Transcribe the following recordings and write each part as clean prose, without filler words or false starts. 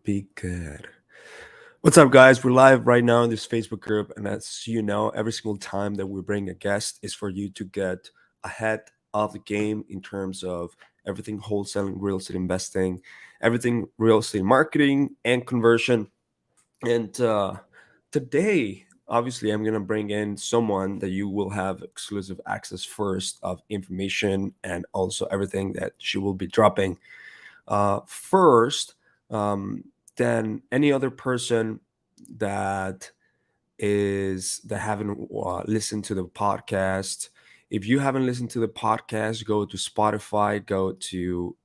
Be good. What's up, guys? We're live right now in this Facebook group, and as you know, every single time that we bring a guest is for you to get ahead of the game in terms of everything wholesaling, real estate investing, everything real estate marketing and conversion. And today, obviously, I'm gonna bring in someone that you will have exclusive access first of information and also everything that she will be dropping first um, than any other person that that haven't listened to the podcast. If you haven't listened to the podcast, go to Spotify, go to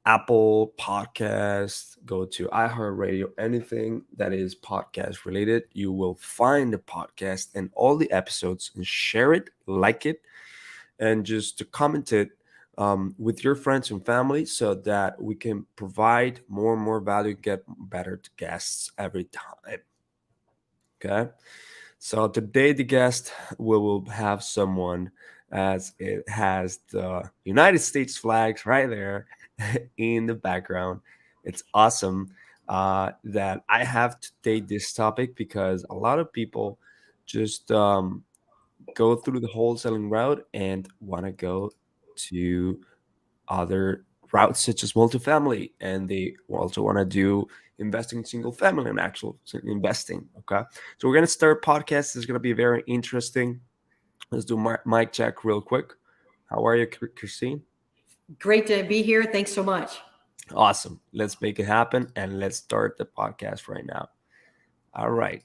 Apple Podcast, go to iHeartRadio, anything that is podcast related. You will find the podcast and all the episodes and share it, like it, and just to comment it with your friends and family so that we can provide more and more value, get better guests every time. Okay. So today, the guest will have someone as it has the United States flags right there in the background. It's awesome that I have to take this topic because a lot of people just go through the wholesaling route and want to go to other routes such as multifamily, and they also want to do investing in single family and actual investing. Okay, so we're gonna start podcast. It's gonna be very interesting. Let's do mic check real quick. How are you, Christine? Great to be here. Thanks so much. Awesome. Let's make it happen and let's start the podcast right now. All right.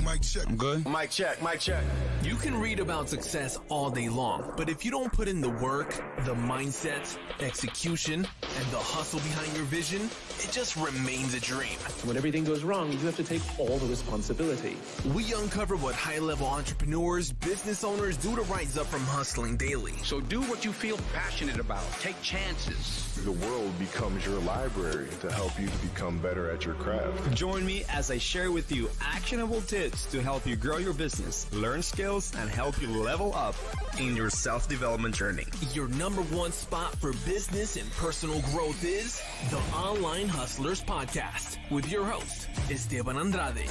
Mic check. I'm good. Mic check. Mic check. You can read about success all day long, but if you don't put in the work, the mindset, execution, and the hustle behind your vision, it just remains a dream. When everything goes wrong, you have to take all the responsibility. We uncover what high-level entrepreneurs, business owners do to rise up from hustling daily. So do what you feel passionate about. Take chances. The world becomes your library to help you to become better at your craft. Join me as I share with you actionable tips to help you grow your business, learn skills, and help you level up in your self-development journey. Your number one spot for business and personal growth is the Online Hustlers Podcast with your host, Esteban Andrade.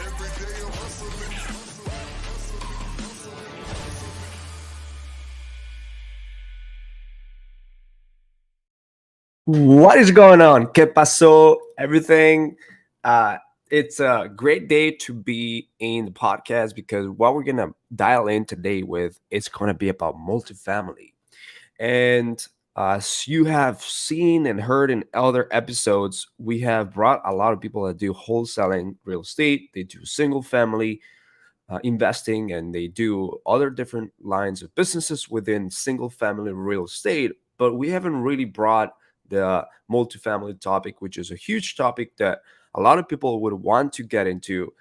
What is going on? ¿Qué pasó? Everything. It's a great day to be in the podcast because what we're gonna dial in today with is gonna be about multifamily. And as you have seen and heard in other episodes, we have brought a lot of people that do wholesaling real estate. They do single family investing, and they do other different lines of businesses within single family real estate. But we haven't really brought the multifamily topic, which is a huge topic that a lot of people would want to get into.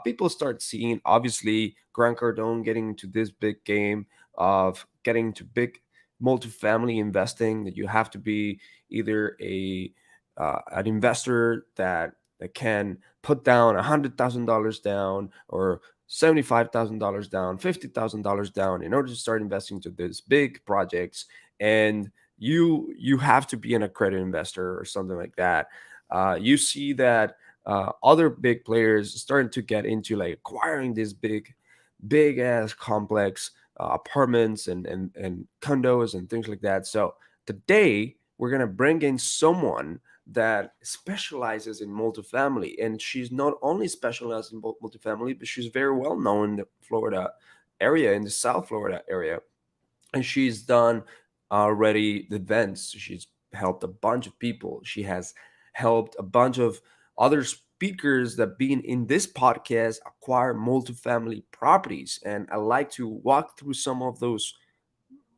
People start seeing, obviously, Grant Cardone getting into this big game of getting into big multifamily investing, that you have to be either an investor that can put down $100,000 down or $75,000 down, $50,000 down in order to start investing into these big projects. And you have to be an accredited investor or something like that. You see that other big players starting to get into like acquiring these big ass complex apartments and condos and things like that. So today we're gonna bring in someone that specializes in multifamily, and she's not only specialized in multifamily, but she's very well known in the Florida area, in the South Florida area, and she's done already the events. She's helped a bunch of people. She has helped a bunch of other speakers that been in this podcast acquire multifamily properties. And I like to walk through some of those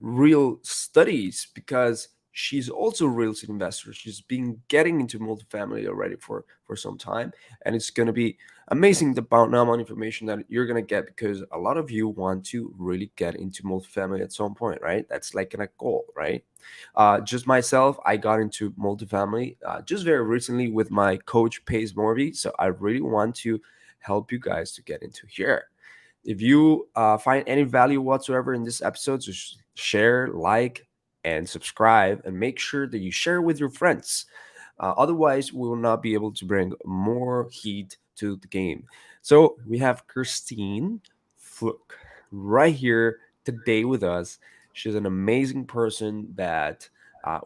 real studies because she's also a real estate investor. She's been getting into multifamily already for some time, and it's going to be amazing the amount of information that you're going to get because a lot of you want to really get into multifamily at some point, right? That's like a goal, right? Just myself, I got into multifamily just very recently with my coach Pace Morby, so I really want to help you guys to get into here. If you find any value whatsoever in this episode, just share, like, and subscribe, and make sure that you share with your friends. Otherwise, we will not be able to bring more heat to the game. So we have Christine Fluke right here today with us. She's an amazing person that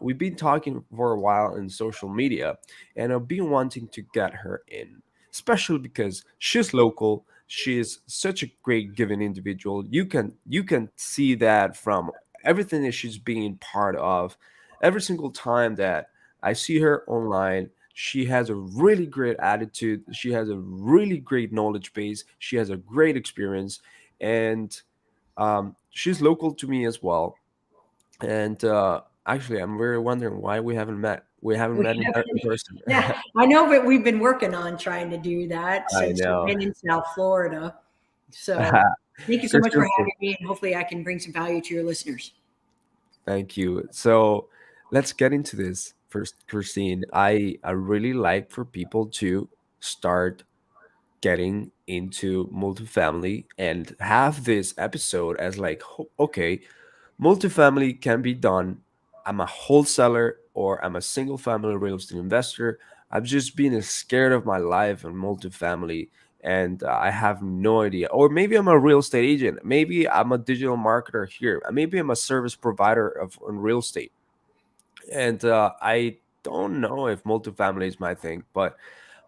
we've been talking for a while in social media, and I've been wanting to get her in, especially because she's local. She is such a great giving individual. You can see that from everything that she's being part of. Every single time that I see her online, she has a really great attitude. She has a really great knowledge base. She has a great experience, and she's local to me as well. And actually, I'm very wondering why we haven't met. We haven't We met in, have, in person. yeah, I know, but we've been working on trying to do that I since you've know. been in South Florida. So thank you so much for Christian, having me, and hopefully I can bring some value to your listeners. thank you. So let's get into this first, Christine. I really like for people to start getting into multifamily and have this episode as like, okay, multifamily can be done. I'm a wholesaler or I'm a single family real estate investor. I've just been scared of my life in multifamily, and I have no idea. Or maybe I'm a real estate agent. Maybe I'm a digital marketer here. Maybe I'm a service provider of in real estate. And I don't know if multifamily is my thing, but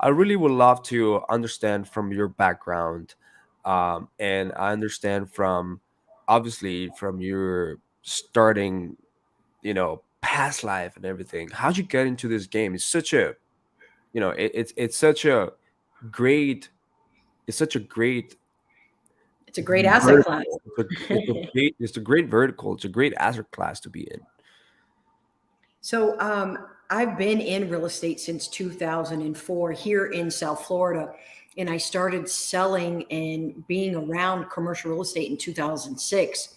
I really would love to understand from your background. And I understand from obviously from your starting, past life and everything. How'd you get into this game? It's such a, it's such a great, it's such a great It's a great asset class. vertical. It's a great vertical. It's a great asset class to be in. So I've been in real estate since 2004 here in South Florida. And I started selling and being around commercial real estate in 2006.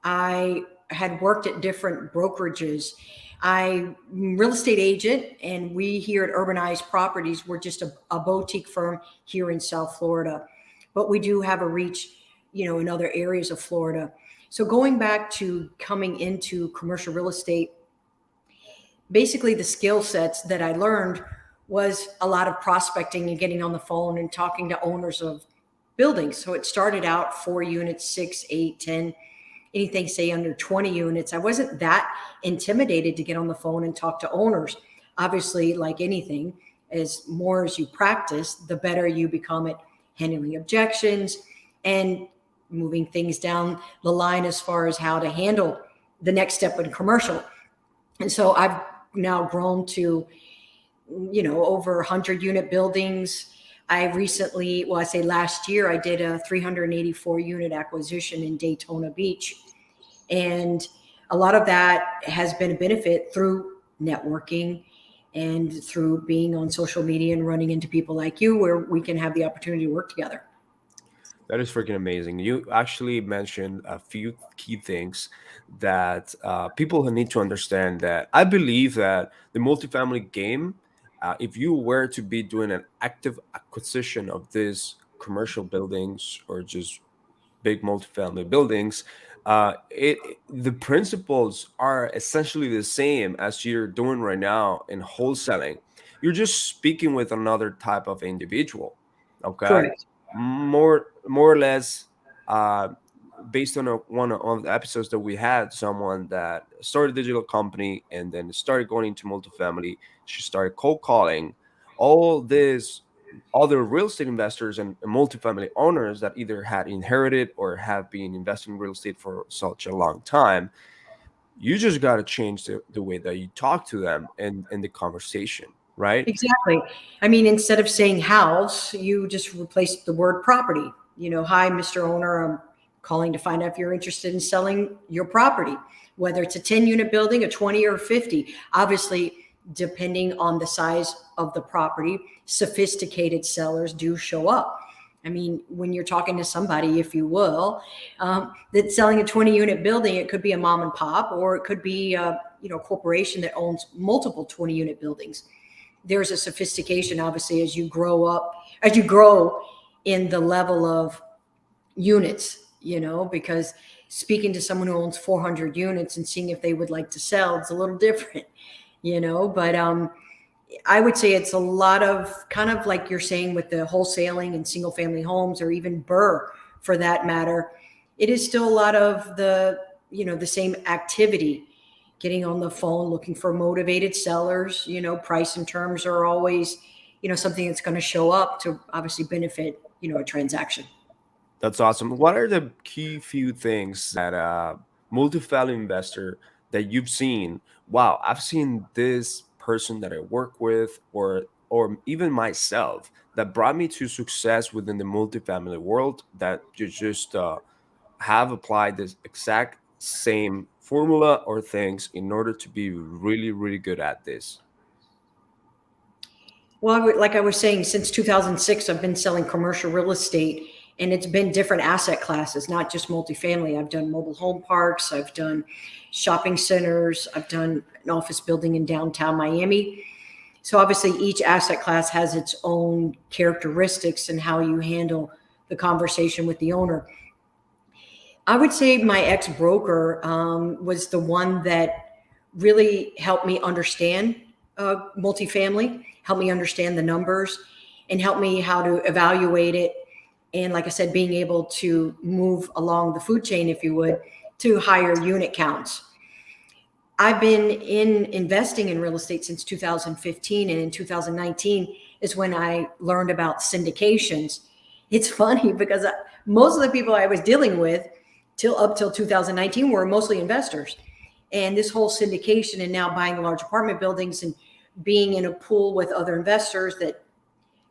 I had worked at different brokerages. I'm real estate agent, and we here at Urbanized Properties, we're just a boutique firm here in South Florida. But we do have a reach, in other areas of Florida. So going back to coming into commercial real estate, basically the skill sets that I learned was a lot of prospecting and getting on the phone and talking to owners of buildings. So it started out 4 units, 6, 8, 10, anything say under 20 units. I wasn't that intimidated to get on the phone and talk to owners. Obviously, like anything, as more as you practice, the better you become at handling objections and moving things down the line as far as how to handle the next step in commercial. And so I've now grown to, over 100 unit buildings. I recently, I say last year, I did a 384 unit acquisition in Daytona Beach. And a lot of that has been a benefit through networking and through being on social media and running into people like you, where we can have the opportunity to work together. That is freaking amazing. You actually mentioned a few key things that people need to understand. That I believe that the multifamily game, if you were to be doing an active acquisition of these commercial buildings or just big multifamily buildings, the principles are essentially the same as you're doing right now in wholesaling. You're just speaking with another type of individual. Okay, Correct. more or less, uh, based on one of the episodes that we had, someone that started a digital company and then started going into multifamily. She started cold calling all these other real estate investors and multifamily owners that either had inherited or have been investing in real estate for such a long time. You just got to change the way that you talk to them and the conversation, right? Exactly. I mean, instead of saying house, you just replace the word property. Hi, Mr. Owner, I'm calling to find out if you're interested in selling your property, whether it's a 10 unit building, a 20 or 50. Obviously, depending on the size of the property, sophisticated sellers do show up. I mean, when you're talking to somebody, if you will, that's selling a 20 unit building, it could be a mom and pop, or it could be a corporation that owns multiple 20 unit buildings. There's a sophistication, obviously, as you grow in the level of units, because speaking to someone who owns 400 units and seeing if they would like to sell, it's a little different, but I would say it's a lot of kind of like you're saying with the wholesaling and single family homes, or even Burr for that matter. It is still a lot of the same activity, getting on the phone, looking for motivated sellers. Price and terms are always, something that's going to show up to obviously benefit, a transaction. That's awesome. What are the key few things that a multifamily investor that you've seen? Wow, I've seen this person that I work with, or even myself, that brought me to success within the multifamily world. That you just have applied this exact same formula or things in order to be really, really good at this. Well, like I was saying, since 2006, I've been selling commercial real estate, and it's been different asset classes, not just multifamily. I've done mobile home parks, I've done shopping centers, I've done an office building in downtown Miami. So obviously, each asset class has its own characteristics and how you handle the conversation with the owner. I would say my ex broker was the one that really helped me understand multifamily, helped me understand the numbers, and helped me how to evaluate it. And like I said, being able to move along the food chain, if you would, to higher unit counts. I've been in investing in real estate since 2015, and in 2019 is when I learned about syndications. It's funny because most of the people I was dealing with till 2019 were mostly investors. And this whole syndication and now buying large apartment buildings and being in a pool with other investors that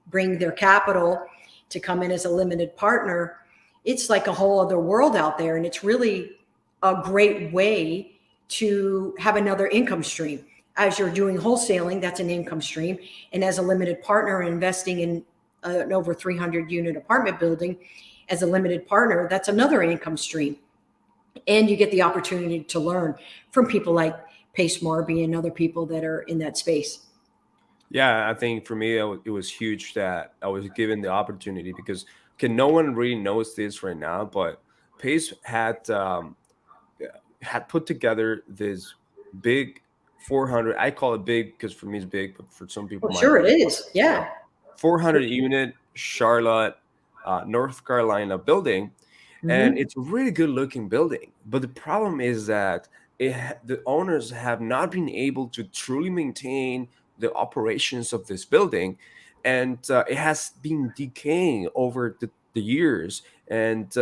bring their capital to come in as a limited partner, it's like a whole other world out there. And it's really a great way to have another income stream. As you're doing wholesaling, that's an income stream. And as a limited partner investing in an over 300 unit apartment building, as a limited partner, that's another income stream. And you get the opportunity to learn from people like Pace Marby and other people that are in that space. Yeah, I think for me, it was huge that I was given the opportunity because, okay, no one really knows this right now, but Pace had put together this big 400. I call it big because for me it's big, but for some people Well, might sure it be is. small. Yeah. 400 unit Charlotte, North Carolina building, and Mm-hmm. it's a really good looking building. But the problem is that the owners have not been able to truly maintain the operations of this building, and it has been decaying over the years, and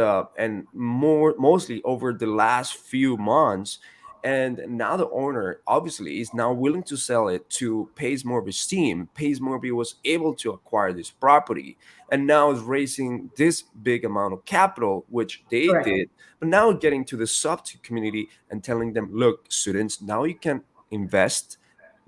mostly over the last few months. And now the owner obviously is now willing to sell it to Pace Morby's team. Pace Morby was able to acquire this property and now is raising this big amount of capital, which they Correct. did, but now getting to the sub community and telling them, look, students, now you can invest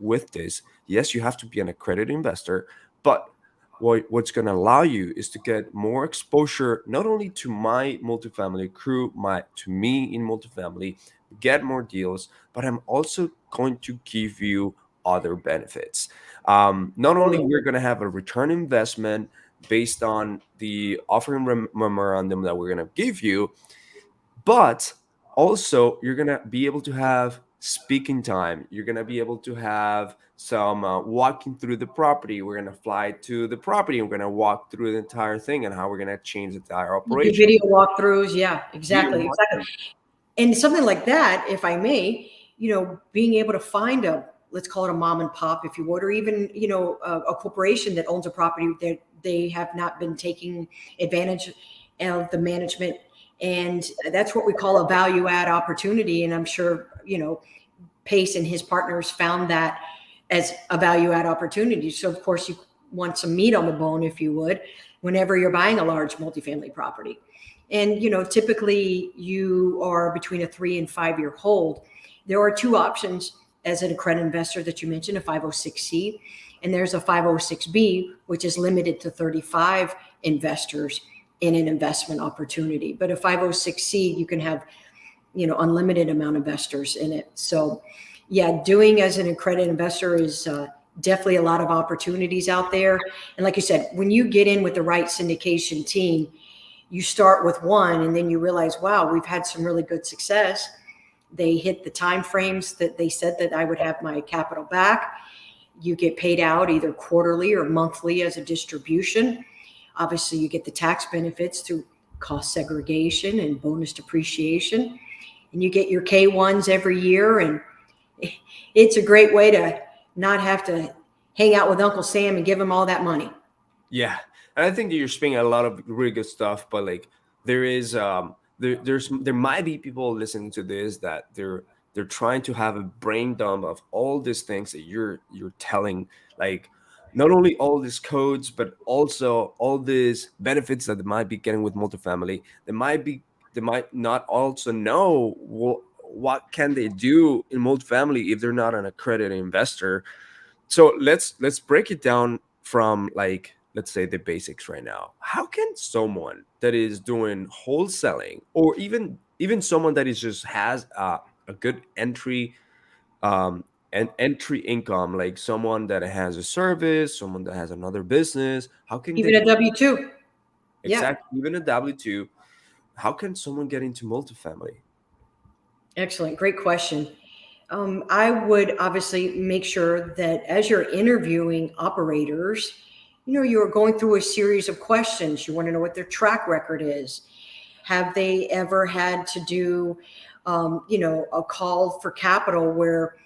with this. Yes, you have to be an accredited investor, but what's going to allow you is to get more exposure, not only to my multifamily crew, to me in multifamily, get more deals, but I'm also going to give you other benefits. Not only Totally. we're going to have a return investment based on the offering memorandum that we're going to give you, but also you're going to be able to have speaking time. You're going to be able to have some walking through the property. We're going to fly to the property and we're going to walk through the entire thing and how we're going to change the entire You do operation. video walkthroughs. Yeah, Video exactly. Exactly. walkthrough. And something like that, if I may, being able to find let's call it a mom and pop, if you would, or even, a corporation that owns a property that they have not been taking advantage of the management. And that's what we call a value add opportunity. And I'm sure, Pace and his partners found that as a value add opportunity. So of course you want some meat on the bone, if you would, whenever you're buying a large multifamily property. And, typically you are between a 3 and 5 year hold. There are two options as an accredited investor that you mentioned, a 506C, and there's a 506B, which is limited to 35 investors in an investment opportunity. But a 506C, you can have, unlimited amount of investors in it. So yeah, doing as an accredited investor is definitely a lot of opportunities out there. And like you said, when you get in with the right syndication team, you start with one and then you realize, wow, we've had some really good success. They hit the time frames that they said that I would have my capital back. you get paid out either quarterly or monthly as a distribution. Obviously, you get the tax benefits through cost segregation and bonus depreciation, and you get your K1s every year. And it's a great way to not have to hang out with Uncle Sam and give him all that money. Yeah, and I think that you're speaking a lot of really good stuff, but like there is there might be people listening to this that they're trying to have a brain dump of all these things that you're telling, like not only all these codes, but also all these benefits that they might be getting with multifamily. They might not also know what can they do in multifamily if they're not an accredited investor. So let's break it down from, like, let's say the basics right now. How can someone that is doing wholesaling, or even someone that is just has a good entry and entry income, like someone that has a service, someone that has another business, how can Even they a W-2. Yeah. exactly, even a W2, how can someone get into multifamily? Excellent. Great question. I would obviously make sure that as you're interviewing operators, you're going through a series of questions. You want to know what their track record is. Have they ever had to do, a call for capital where,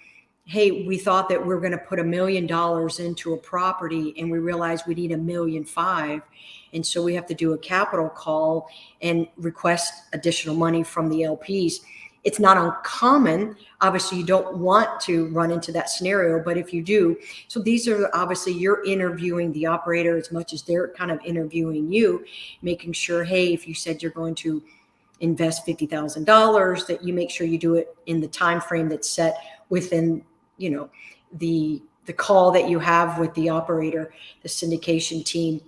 hey, we thought that we are going to put $1 million into a property and we realized we need $1.5 million. And so we have to do a capital call and request additional money from the LPs. It's not uncommon. Obviously, you don't want to run into that scenario, but if you do, so these are obviously you're interviewing the operator as much as they're kind of interviewing you, making sure, hey, if you said you're going to invest $50,000, that you make sure you do it in the time frame that's set within, the call that you have with the operator, the syndication team.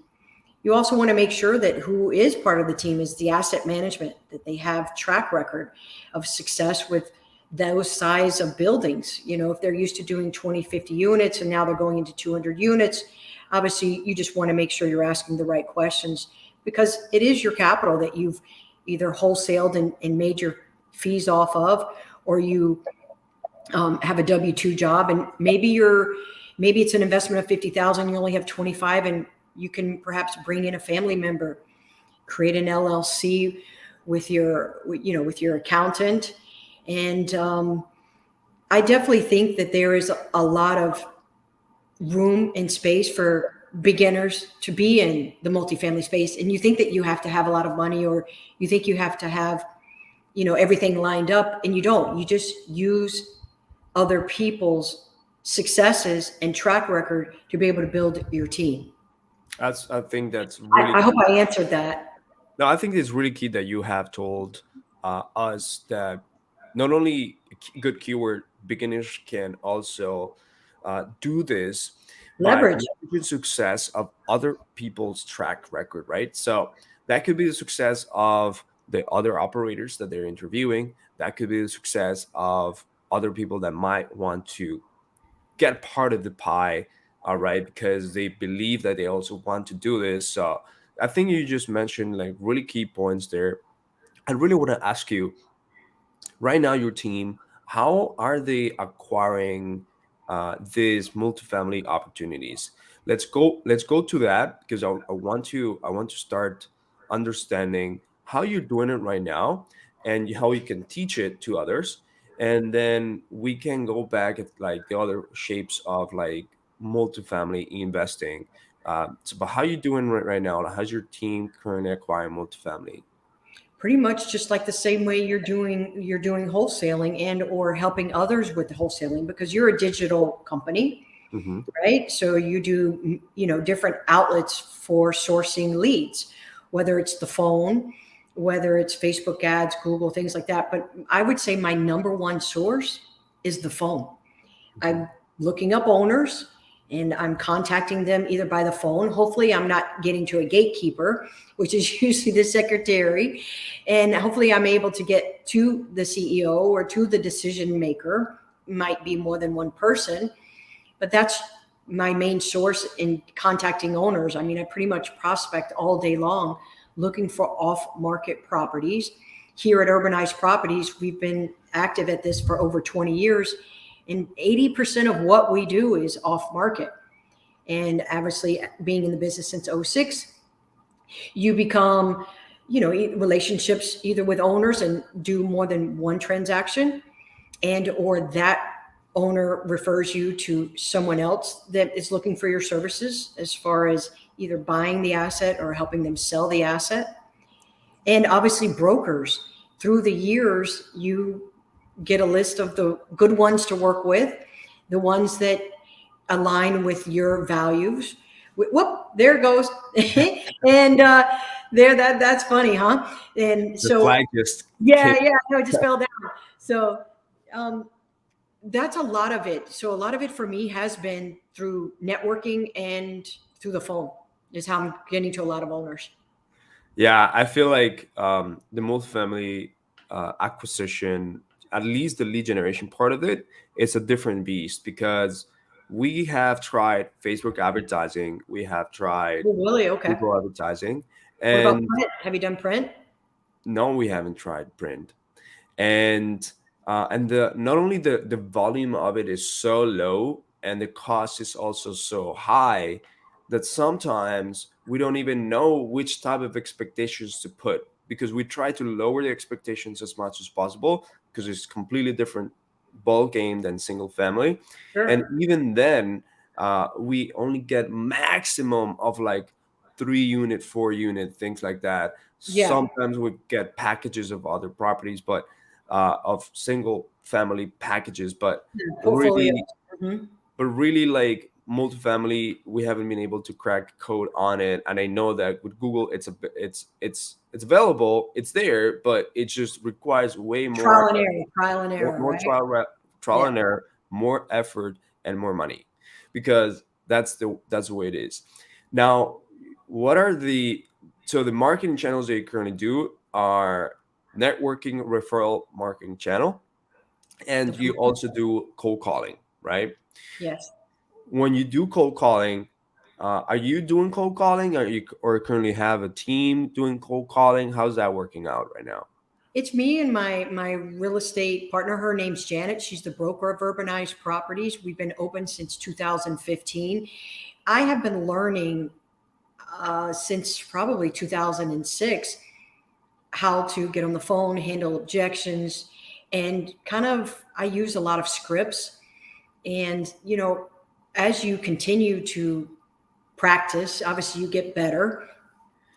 You also want to make sure that who is part of the team is the asset management, that they have track record of success with those size of buildings. If they're used to doing 20, 50 units and now they're going into 200 units, obviously you just want to make sure you're asking the right questions, because it is your capital that you've either wholesaled and made your fees off of, or you have a W-2 job, and maybe it's an investment of 50,000, you only have 25, and you can perhaps bring in a family member, create an LLC with your accountant. And I definitely think that there is a lot of room and space for beginners to be in the multifamily space. And you think that you have to have a lot of money, or you think you have to have, everything lined up, and you don't. You just use other people's successes and track record to be able to build your team. I think that's really I hope I answered that. No, I think it's really key that you have told us that not only good keyword beginners can also do this by Leverage. leveraging success of other people's track record, right? So that could be the success of the other operators that they're interviewing. That could be the success of other people that might want to get part of the pie, all right, because they believe that they also want to do this. So I think you just mentioned like really key points there. I really want to ask you right now, your team, how are they acquiring these multifamily opportunities? Let's go to that, because I want to start understanding how you're doing it right now and how you can teach it to others, and then we can go back at like the other shapes of like multifamily investing. But how you doing right now? How's your team currently acquiring multifamily? Pretty much just like the same way you're doing wholesaling and or helping others with the wholesaling, because you're a digital company, Hmm. right? So you do, different outlets for sourcing leads, whether it's the phone, whether it's Facebook ads, Google, things like that. But I would say my number one source is the phone. I'm looking up owners and I'm contacting them either by the phone. Hopefully I'm not getting to a gatekeeper, which is usually the secretary. And hopefully I'm able to get to the CEO or to the decision maker. Might be more than one person, but that's my main source in contacting owners. I mean, I pretty much prospect all day long looking for off-market properties. Here at Urbanized Properties, we've been active at this for over 20 years. And 80% of what we do is off market. And obviously, being in the business since '06, you become, relationships either with owners and do more than one transaction, and or that owner refers you to someone else that is looking for your services as far as either buying the asset or helping them sell the asset. And obviously brokers, through the years, you get a list of the good ones to work with, the ones that align with your values. Whoop, there it goes. And that's funny, huh? And The so, flag just yeah, came. yeah, no, it just fell down. So um, that's a lot of it. So a lot of it for me has been through networking and through the phone is how I'm getting to a lot of owners. Yeah, I feel like the multifamily acquisition, at least the lead generation part of it, is a different beast because we have tried Facebook advertising, we have tried Oh, really? Okay. Google advertising, What about and print? Have you done print? no, we haven't tried print. And the not only the volume of it is so low and the cost is also so high that sometimes we don't even know which type of expectations to put because we try to lower the expectations as much as possible because it's completely different ball game than single family. And Sure. even then we only get maximum of like 3 unit 4 unit things like that. Yeah. Sometimes we get packages of other properties, but of single family packages, Portfolio. Mhm. but really like multifamily, we haven't been able to crack code on it. And I know that with Google, it's available, it's there, but it just requires way more Trial and error, more right? trial Yeah. and error, more effort, and more money, because that's the way it is. Now, what are the marketing channels that you currently do are networking, referral marketing channel, and you also do cold calling, right? Yes. When you do cold calling, are you doing cold calling? Are you or currently have a team doing cold calling? How's that working out right now? It's me and my real estate partner. Her name's Janet. She's the broker of urbanized properties. We've been open since 2015. I have been learning since probably 2006 how to get on the phone, handle objections, and kind of I use a lot of scripts. And as you continue to practice, obviously you get better,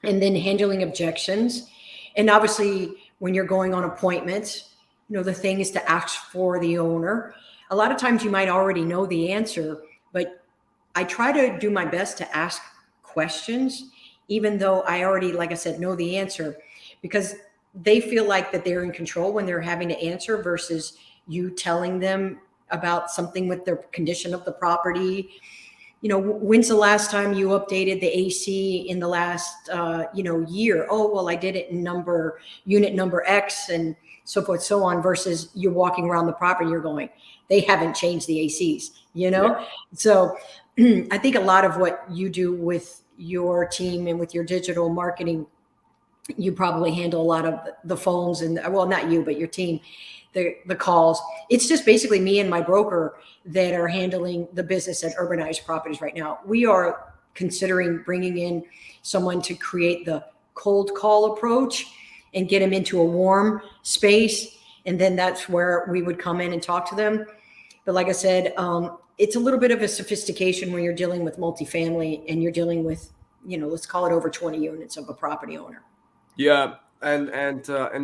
and then handling objections. And obviously, when you're going on appointments, the thing is to ask for the owner. A lot of times you might already know the answer, but I try to do my best to ask questions, even though I already, like I said, know the answer, because they feel like that they're in control when they're having to answer versus you telling them about something with the condition of the property. When's the last time you updated the AC in the last, year? Oh, well, I did it in unit number X and so forth, so on, versus you're walking around the property, you're going, they haven't changed the ACs, Yeah. So I think a lot of what you do with your team and with your digital marketing, you probably handle a lot of the phones and, well, not you, but your team, the calls. It's just basically me and my broker that are handling the business at Urbanized Properties right now. We are considering bringing in someone to create the cold call approach and get them into a warm space. And then that's where we would come in and talk to them. But like I said, it's a little bit of a sophistication when you're dealing with multifamily and you're dealing with, let's call it over 20 units of a property owner. Yeah, and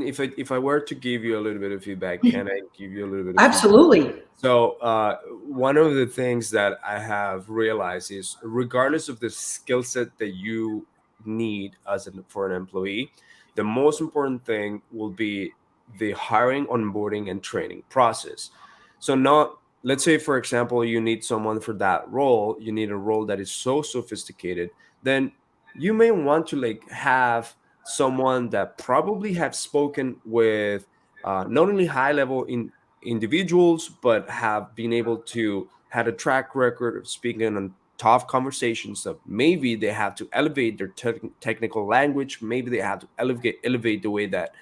if I were to give you a little bit of feedback, can I give you a little bit of feedback? Absolutely. So one of the things that I have realized is, regardless of the skill set that you need for an employee, the most important thing will be the hiring, onboarding, and training process. So not let's say, for example, you need someone for that role, you need a role that is so sophisticated, then you may want to like have someone that probably have spoken with not only high level individuals, but have been able to had a track record of speaking on tough conversations. That maybe they have to elevate their technical language, maybe they have to elevate the way that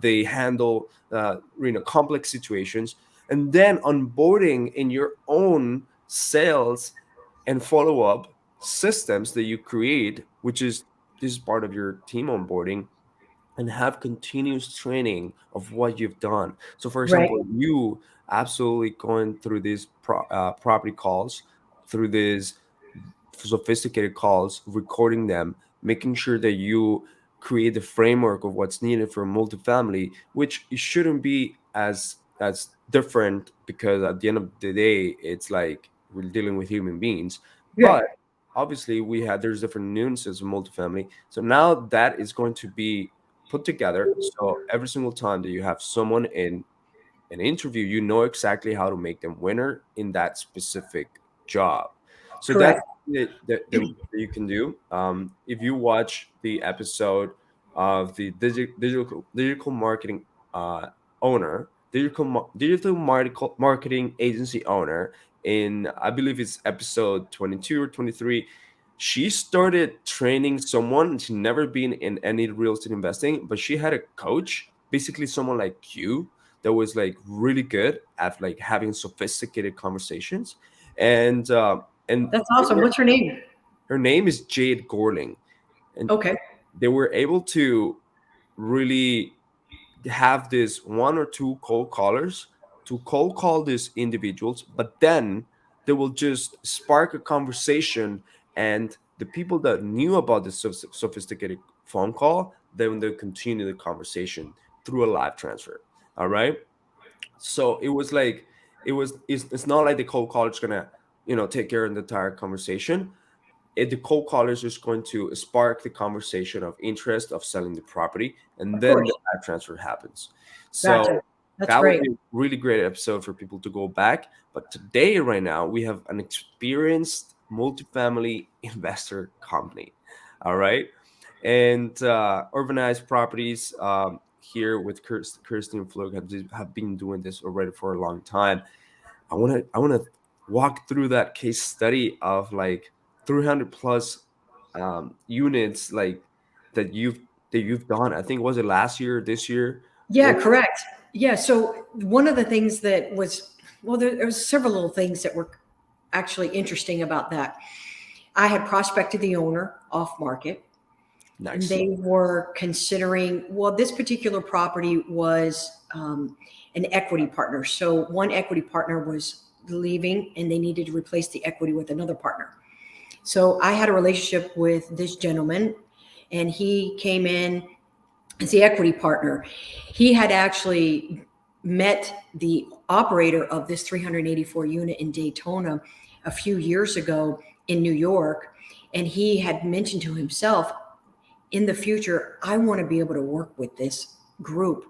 they handle complex situations. and then onboarding in your own sales and follow-up systems that you create, which is this is part of your team onboarding, and have continuous training of what you've done. So, for Right. example, you absolutely going through these property calls, through these sophisticated calls, recording them, making sure that you create the framework of what's needed for multifamily, which it shouldn't be as different, because at the end of the day, it's like we're dealing with human beings. Right. But obviously, we had there's different nuances of multifamily. So now that is going to be put together. So every single time that you have someone in an interview, you know exactly how to make them winner in that specific job. So that's Correct. that you can do. If you watch the episode of the digital marketing owner, marketing agency owner, in I believe it's episode 22 or 23, she started training someone. She'd never been in any real estate investing, but she had a coach, basically someone like you, that was like really good at like having sophisticated conversations. And That's awesome. What's her name? her name is Jade Gorling, and Okay. they were able to really have this one or two cold callers to cold call these individuals, but then they will just spark a conversation, and the people that knew about this sophisticated phone call, then they continue the conversation through a live transfer. All right. So it was like it's not like the cold caller is gonna take care of the entire conversation. The cold caller is just going to spark the conversation of interest of selling the property, and Of then the course. live transfer happens. Gotcha. So That's that would great. be a really great episode for people to go back. But today, right now, we have an experienced multifamily investor company. All right. And urbanized properties, here with Kirsty and Flug have been doing this already for a long time. I want to walk through that case study of like 300 plus units, like that you've done. I think, was it last year or this year? Yeah, What? correct. Yeah. So one of the things that was, well, there was several little things that were actually interesting about that. I had prospected the owner off market, and Nice. they were considering, well, this particular property was an equity partner. So one equity partner was leaving and they needed to replace the equity with another partner. So I had a relationship with this gentleman, and he came in as the equity partner. He had actually met the operator of this 384 unit in Daytona a few years ago in New York. And he had mentioned to himself, in the future, I want to be able to work with this group.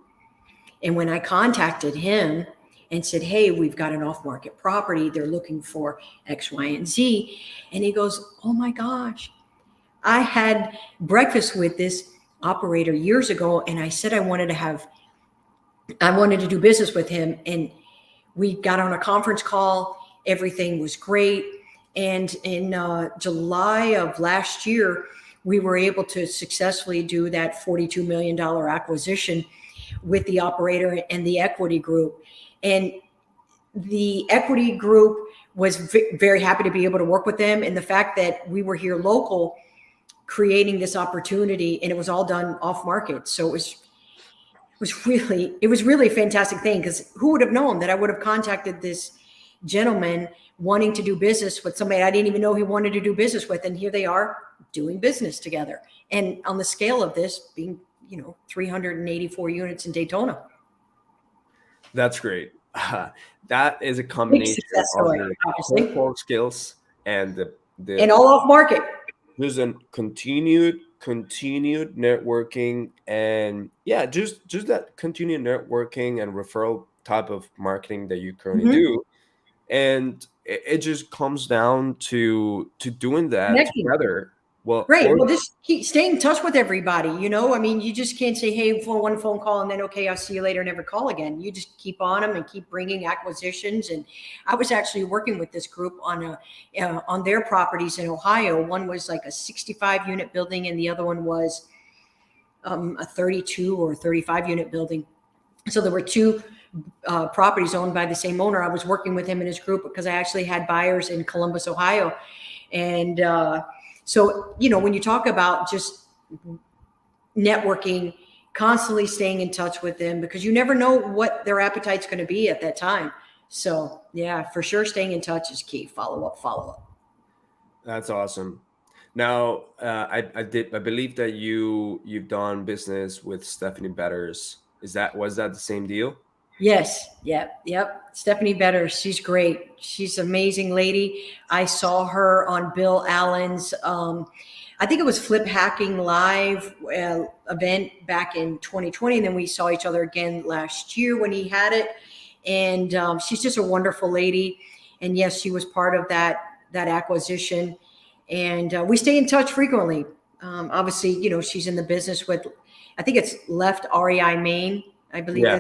And when I contacted him and said, hey, we've got an off market property, they're looking for X, Y, and Z. And he goes, oh my gosh, I had breakfast with this operator years ago, and I said I wanted to do business with him. And we got on a conference call. Everything was great. And in July of last year, we were able to successfully do that $42 million acquisition with the operator and the equity group. And the equity group was very happy to be able to work with them. And the fact that we were here local creating this opportunity, and it was all done off market. So it was really a fantastic thing, because who would have known that I would have contacted this gentleman wanting to do business with somebody I didn't even know he wanted to do business with. And here they are doing business together. And on the scale of this being, 384 units in Daytona. That's great. That is a Big combination success of story, your obviously. core skills and the And all off market. there's a continued networking, and yeah, just that continued networking and referral type of marketing that you currently Mhm. do. And it just comes down to doing that Connecting. together. Well, Right. or Well, just keep stay in touch with everybody. I mean, you just can't say, hey, for one phone call and then, okay, I'll see you later, never call again. You just keep on them and keep bringing acquisitions. And I was actually working with this group on on their properties in Ohio. One was like a 65 unit building, and the other one was a 32 or 35 unit building. So there were two properties owned by the same owner. I was working with him in his group because I actually had buyers in Columbus, Ohio. And so, when you talk about just networking, constantly staying in touch with them, because you never know what their appetite's going to be at that time. So yeah, for sure, staying in touch is key. Follow up. That's awesome. Now, I believe that you've done business with Stephanie Betters. Was that the same deal? Yes. Yep. Stephanie Better. She's great. She's an amazing lady. I saw her on Bill Allen's, I think it was Flip Hacking Live event back in 2020. And then we saw each other again last year when he had it. And she's just a wonderful lady. And yes, she was part of that acquisition. And we stay in touch frequently. Obviously, she's in the business with, I think it's Left REI Maine. I believe Yeah.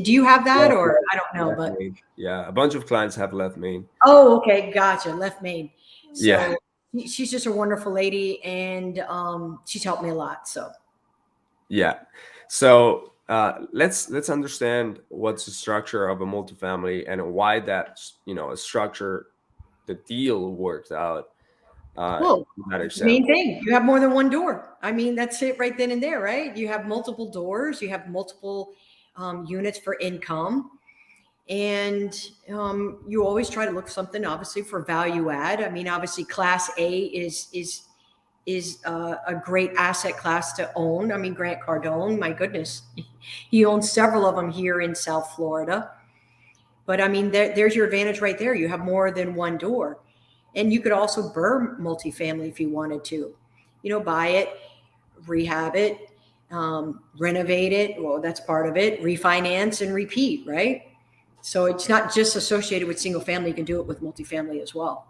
Do you have that, Yeah, or I don't know, Left but Maine. Yeah, a bunch of clients have Left Maine. oh, okay. Gotcha. Left Maine. So Yeah. she's just a wonderful lady, and she's helped me a lot. So Yeah. So let's understand what's the structure of a multifamily and why that a structure, the deal worked out. well, In that main example. thing, you have more than one door. I mean, that's it right then and there, right? You have multiple doors, you have multiple units for income, and you always try to look something obviously for value add. I mean, obviously, Class A is a great asset class to own. I mean, Grant Cardone, my goodness, he owns several of them here in South Florida. But I mean, there's your advantage right there. You have more than one door. And you could also burn multifamily if you wanted to, buy it, rehab it, renovate it. Well, that's part of it. Refinance and repeat, right? So it's not just associated with single family. You can do it with multifamily as well.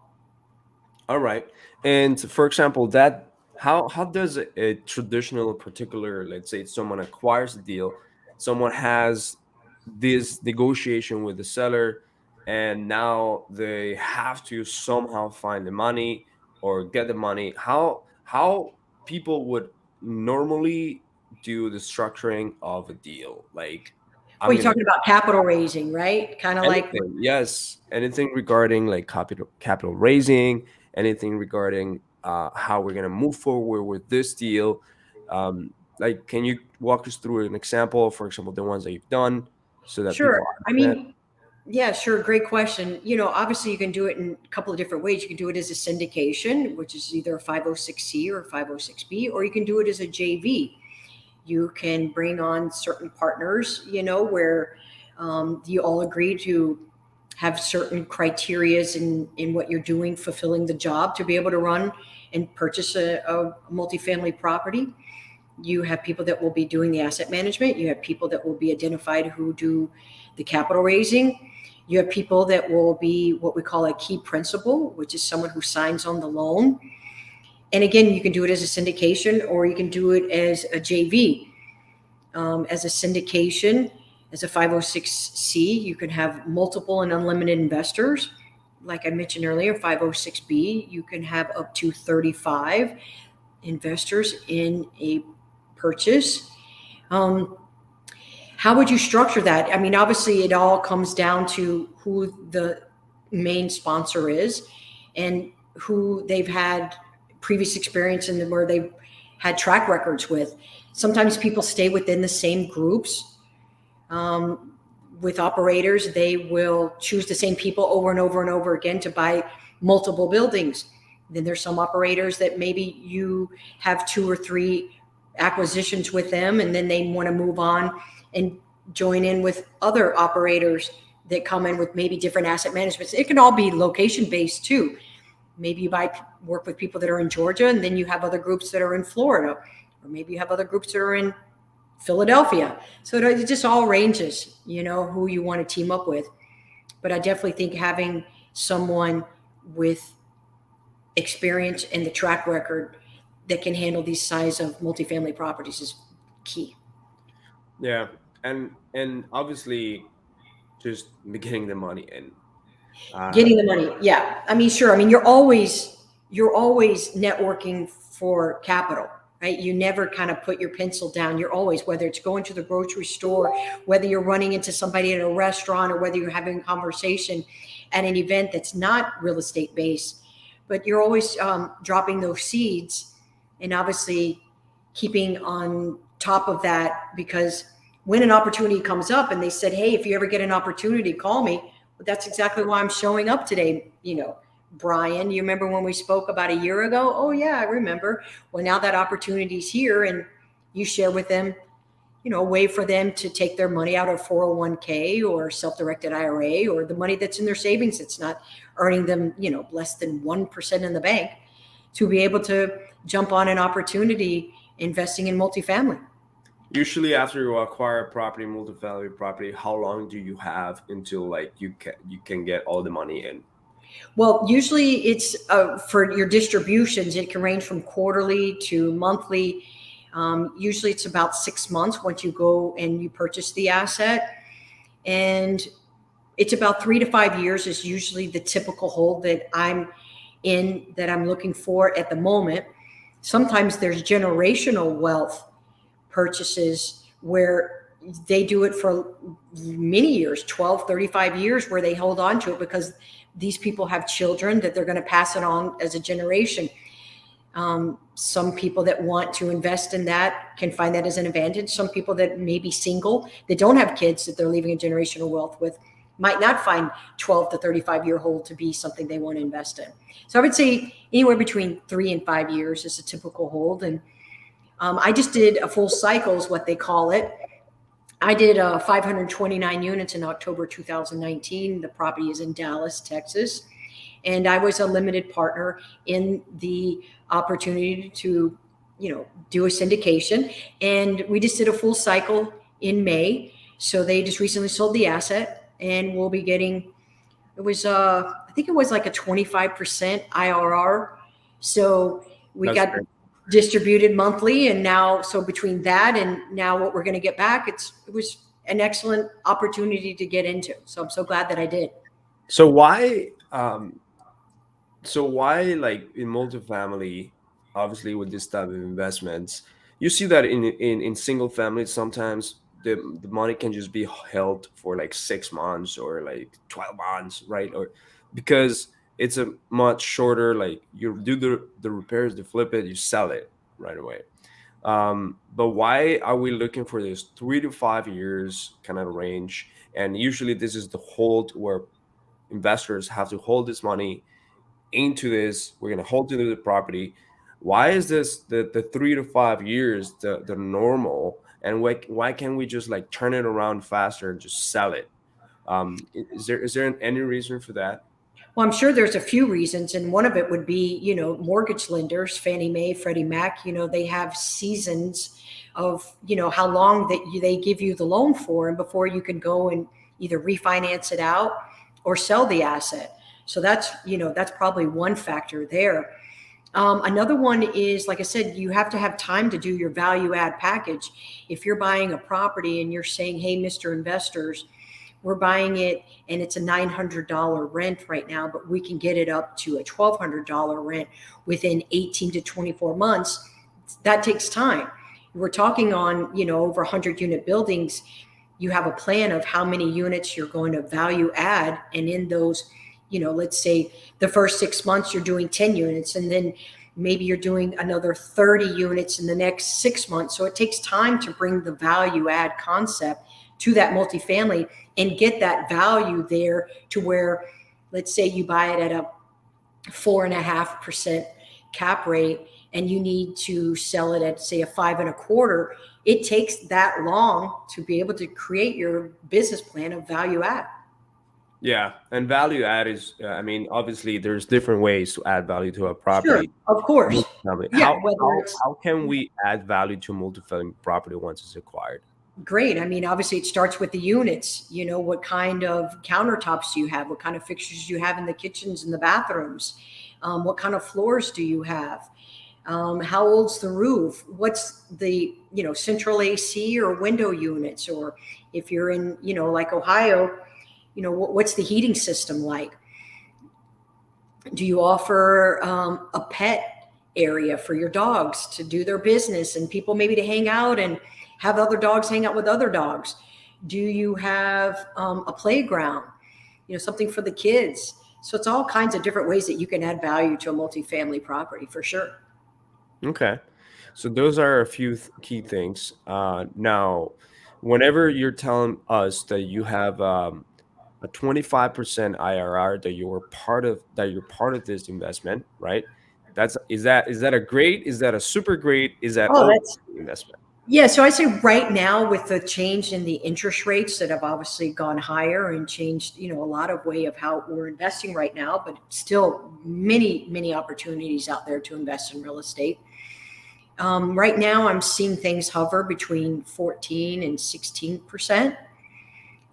All right. And for example, that how does a traditional particular, let's say someone acquires a deal, someone has this negotiation with the seller, and now they have to somehow find the money or get the money. How people would normally do the structuring of a deal? Like Well, I'm you're gonna talking about capital raising, right? Kind of like, anything, yes, anything regarding like capital raising, anything regarding how we're gonna move forward with this deal. Like, can you walk us through an example, for example, the ones that you've done, so that sure. people I understand? mean, yeah, sure. Great question. Obviously you can do it in a couple of different ways. You can do it as a syndication, which is either a 506C or a 506B, or you can do it as a JV. You can bring on certain partners, where you all agree to have certain criterias in what you're doing, fulfilling the job to be able to run and purchase a multifamily property. You have people that will be doing the asset management. You have people that will be identified who do the capital raising. You have people that will be what we call a key principal, which is someone who signs on the loan. And again, you can do it as a syndication or you can do it as a JV. As a syndication, as a 506C, you can have multiple and unlimited investors. Like I mentioned earlier, 506B, you can have up to 35 investors in a purchase. How would you structure that? I mean, obviously, it all comes down to who the main sponsor is and who they've had previous experience in where they've had track records with. Sometimes people stay within the same groups. With operators, they will choose the same people over and over and over again to buy multiple buildings. Then there's some operators that maybe you have 2 or 3 acquisitions with them, and then they want to move on and join in with other operators that come in with maybe different asset management. It can all be location based too. Maybe you work with people that are in Georgia, and then you have other groups that are in Florida, or maybe you have other groups that are in Philadelphia. So it just all ranges, who you want to team up with. But I definitely think having someone with experience and the track record that can handle these size of multifamily properties is key. Yeah, and obviously just getting the money in. Getting the money. Yeah. I mean, sure. I mean, you're always networking for capital, right? You never kind of put your pencil down. You're always, whether it's going to the grocery store, whether you're running into somebody at a restaurant, or whether you're having a conversation at an event that's not real estate based, but you're always dropping those seeds, and obviously keeping on top of that, because when an opportunity comes up and they said, hey, if you ever get an opportunity, call me. But that's exactly why I'm showing up today. Brian, you remember when we spoke about a year ago? Oh yeah, I remember. Well, now that opportunity's here, and you share with them, a way for them to take their money out of 401k or self-directed IRA, or the money that's in their savings that's not earning them, less than 1% in the bank, to be able to jump on an opportunity investing in multifamily. Usually, after you acquire a property, multifamily property, how long do you have until like you can get all the money in? Well, usually it's for your distributions, it can range from quarterly to monthly. Usually it's about 6 months once you go and you purchase the asset. And it's about 3 to 5 years is usually the typical hold that I'm looking for at the moment. Sometimes there's generational wealth purchases where they do it for many years, 12, 35 years, where they hold on to it because these people have children that they're going to pass it on as a generation. Some people that want to invest in that can find that as an advantage. Some people that may be single, that don't have kids that they're leaving a generational wealth with, might not find 12 to 35 year hold to be something they want to invest in. So I would say anywhere between 3 and 5 years is a typical hold. And I just did a full cycle is what they call it. I did 529 units in October 2019. The property is in Dallas, Texas. And I was a limited partner in the opportunity to, do a syndication. And we just did a full cycle in May. So they just recently sold the asset, and we'll be getting, it was, I think it was like a 25% IRR. So we That's got great. Distributed monthly. And now, so between that and now what we're going to get back, it was an excellent opportunity to get into. So I'm so glad that I did. So why like in multifamily, obviously with this type of investments, you see that in single families sometimes the money can just be held for like 6 months or like 12 months, right? Or because it's a much shorter, like you do the repairs, you flip it, you sell it right away. But why are we looking for this 3 to 5 years kind of range? And usually this is the hold where investors have to hold this money into this. We're going to hold into the property. Why is this the 3 to 5 years the normal? And why can't we just like turn it around faster and just sell it? Is there any reason for that? Well, I'm sure there's a few reasons, and one of it would be, mortgage lenders, Fannie Mae, Freddie Mac, they have seasons of, how long that they give you the loan for, and before you can go and either refinance it out or sell the asset. So that's probably one factor there. Another one is, like I said, you have to have time to do your value add package. If you're buying a property and you're saying, hey, Mr. Investors, we're buying it and it's a $900 rent right now, but we can get it up to a $1,200 rent within 18 to 24 months. That takes time. We're talking on, over 100 unit buildings. You have a plan of how many units you're going to value add. And in those, let's say the first 6 months you're doing 10 units, and then maybe you're doing another 30 units in the next 6 months. So it takes time to bring the value add concept to that multifamily and get that value there to where, let's say you buy it at a 4.5% cap rate and you need to sell it at, say, a 5.25. It takes that long to be able to create your business plan of value add. Yeah, and value add is, obviously there's different ways to add value to a property. Sure, of course. Multifamily. Yeah, How can we add value to a multifamily property once it's acquired? Great. Obviously it starts with the units. What kind of countertops do you have? What kind of fixtures do you have in the kitchens and the bathrooms? What kind of floors do you have? How old's the roof? What's the, central AC or window units? Or if you're in, like Ohio, what's the heating system like? Do you offer a pet area for your dogs to do their business and people maybe to hang out and have other dogs hang out with other dogs? Do you have a playground, something for the kids? So it's all kinds of different ways that you can add value to a multifamily property for sure. Okay. So those are a few key things. Now, whenever you're telling us that you have a 25% IRR, that you're part of this investment, right? Is that a great? Is that a super great? Is that Oh, okay that's investment? Yeah, so I say right now with the change in the interest rates that have obviously gone higher and changed, a lot of way of how we're investing right now, but still many, many opportunities out there to invest in real estate. Right now, I'm seeing things hover between 14 and 16%.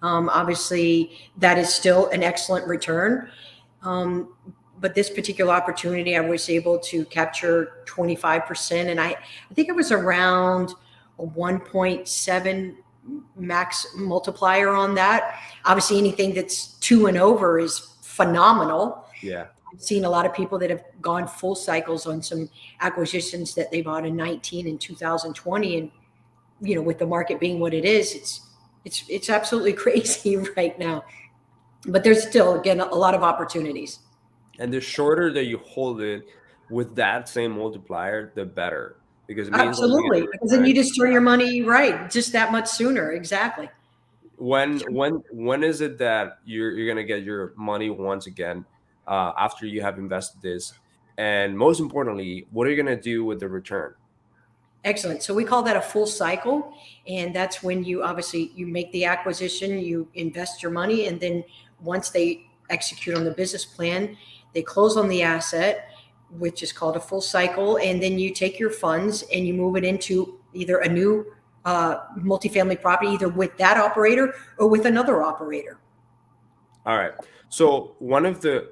Obviously, that is still an excellent return. But this particular opportunity, I was able to capture 25%. And I think it was around a 1.7 max multiplier on that. Obviously, anything that's 2 and over is phenomenal. Yeah. I've seen a lot of people that have gone full cycles on some acquisitions that they bought in 19 and 2020. And, with the market being what it is, it's absolutely crazy right now. But there's still, again, a lot of opportunities. And the shorter that you hold it with that same multiplier, the better, because it means that you get Absolutely, a because then you return. just turn your money right just that much sooner. Exactly. When is it that you're gonna get your money once again after you have invested this, and most importantly, what are you gonna do with the return? Excellent. So we call that a full cycle, and that's when you make the acquisition, you invest your money, and then once they execute on the business plan, they close on the asset, which is called a full cycle, and then you take your funds and you move it into either a new multifamily property, either with that operator or with another operator. All right. So one of the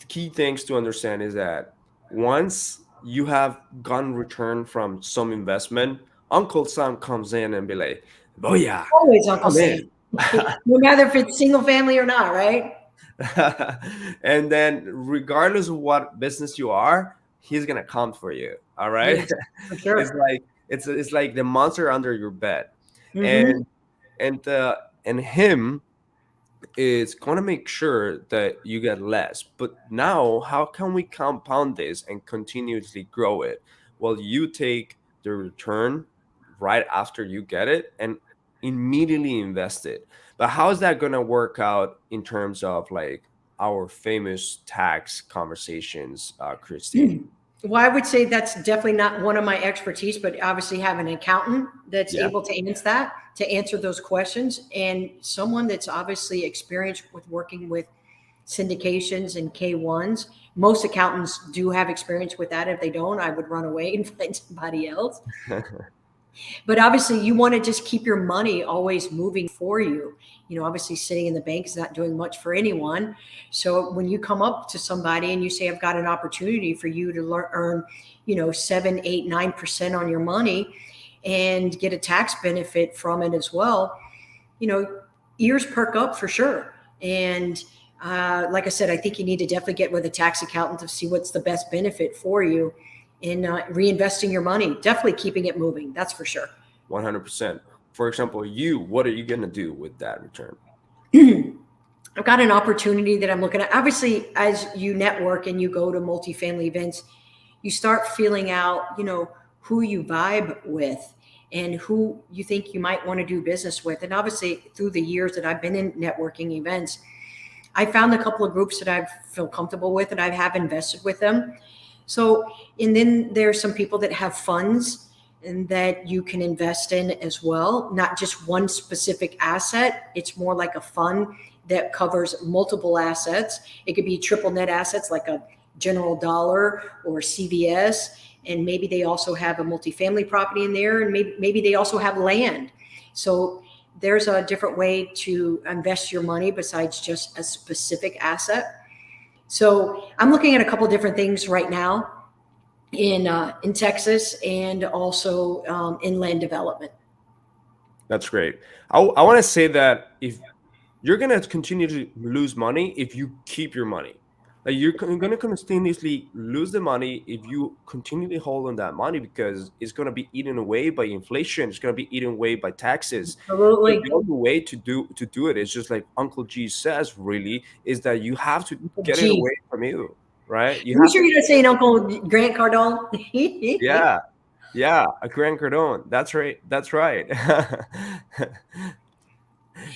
key things to understand is that once you have gotten return from some investment, Uncle Sam comes in and be like, "Oh yeah, Always Uncle come Sam, in." no matter if it's single family or not, right? And then regardless of what business you are, he's gonna come for you. All right. Yes, for It's sure. like it's like the monster under your bed. Hmm. And and him is gonna make sure that you get less. But now how can we compound this and continuously grow it? Well, you take the return right after you get it and immediately invest it. But how is that gonna work out in terms of like our famous tax conversations, Christy? Well, I would say that's definitely not one of my expertise, but obviously have an accountant that's Yeah. able to answer those questions, and someone that's obviously experienced with working with syndications and K1s. Most accountants do have experience with that. If they don't, I would run away and find somebody else. But obviously, you want to just keep your money always moving for you. Obviously, sitting in the bank is not doing much for anyone. So when you come up to somebody and you say, "I've got an opportunity for you to earn, 7, 8, 9% on your money, and get a tax benefit from it as well," ears perk up for sure. And like I said, I think you need to definitely get with a tax accountant to see what's the best benefit for you in reinvesting your money. Definitely keeping it moving. That's for sure. 100%. For example, what are you gonna do with that return? I've got an opportunity that I'm looking at. Obviously, as you network and you go to multifamily events, you start feeling out, who you vibe with and who you think you might want to do business with. And obviously, through the years that I've been in networking events, I found a couple of groups that I feel comfortable with and I have invested with them. So, and then there's some people that have funds and that you can invest in as well, not just one specific asset. It's more like a fund that covers multiple assets. It could be triple net assets like a General Dollar or CVS, and maybe they also have a multifamily property in there, and maybe they also have land. So there's a different way to invest your money besides just a specific asset. So I'm looking at a couple of different things right now in Texas and also in land development. That's great. I want to say that if you're going to continue to lose money if you keep your money. Like you're going to continuously lose the money if you continually hold on that money, because it's going to be eaten away by inflation. It's going to be eaten away by taxes. So Absolutely. the only way to do it is just like Uncle G says. Really, is that you have to get it Gee, away from you, right? You you have sure to. you're not saying Uncle Grant Cardone? Yeah, yeah, a Grand Cardone. That's right. That's right.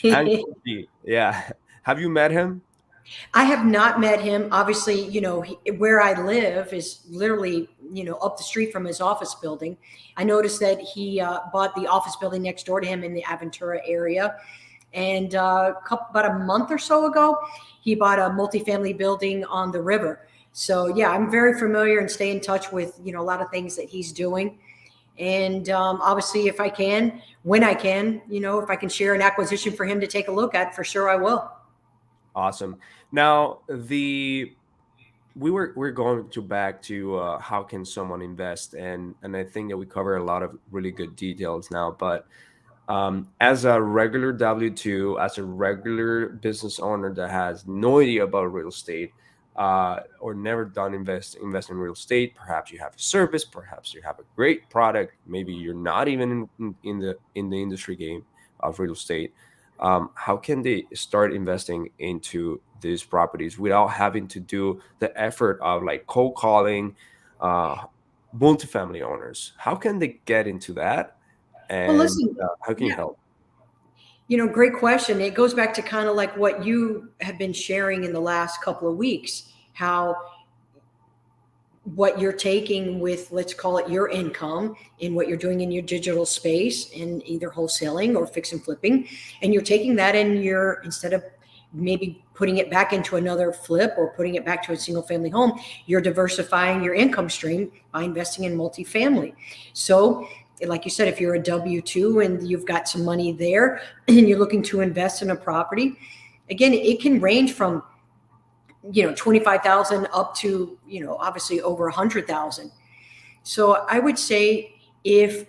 Uncle G. Yeah. Have you met him? I have not met him. Obviously, where I live is literally, up the street from his office building. I noticed that he bought the office building next door to him in the Aventura area. And about a month or so ago, he bought a multifamily building on the river. So yeah, I'm very familiar and stay in touch with, a lot of things that he's doing. And obviously, if I can, when I can, if I can share an acquisition for him to take a look at, for sure I will. Awesome. Now, we're going to back to how can someone invest, and I think that we cover a lot of really good details now. But as a regular W-2, as a regular business owner that has no idea about real estate, or never done invest in real estate, perhaps you have a service, perhaps you have a great product, maybe you're not even in the industry game of real estate. How can they start investing into these properties without having to do the effort of like cold calling uh, multifamily owners? How can they get into that, Well, and listen, how can you yeah, help? great question. It goes back to kind of like what you have been sharing in the last couple of weeks, how what you're taking with, let's call it your income, in what you're doing in your digital space in either wholesaling or fix and flipping, and you're taking that and you're, instead of maybe putting it back into another flip or putting it back to a single family home, you're diversifying your income stream by investing in multifamily. So like you said, if you're a W-2 and you've got some money there and you're looking to invest in a property, again, it can range from 25,000 up to, obviously over 100,000. So I would say, if